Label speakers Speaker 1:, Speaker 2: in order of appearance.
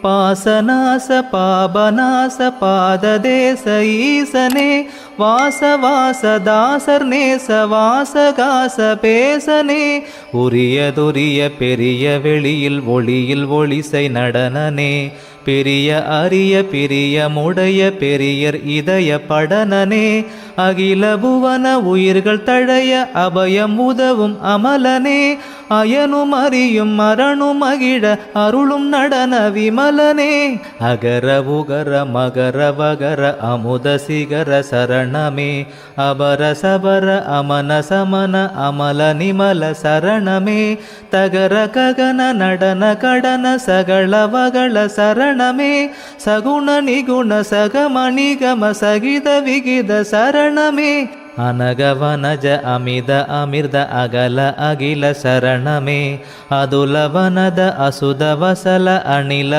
Speaker 1: பாசநாச பாபநாச பாததேச ஈசனே வாச வாச தாசர் நேச வாசகாச பேசனே உரியதுரிய பெரிய வெளியில் ஒளியில் ஒளிசை நடனனே பெரிய அரிய பிரியமுடைய பெரியர் இதய படனனே அகில புவன உயிர்கள் தழைய அபயம் உதவும் அமலனே அயனும் அறியும் மரணும் மகிழ அருளும் நடன விமலனே அகர உகர மகர வகர அமுத சிகர சரணமே அபர சபர அமன சமன அமல நிமல சரணமே தகர ககன நடன கடன சகள வகள சரணமே சகுண நிகுண சகம நிகம சகித விகித சரணமே அனகவனஜ அமித அமிர்த அகல அகில சரணமே அதுலவனத அசுத வசல அணில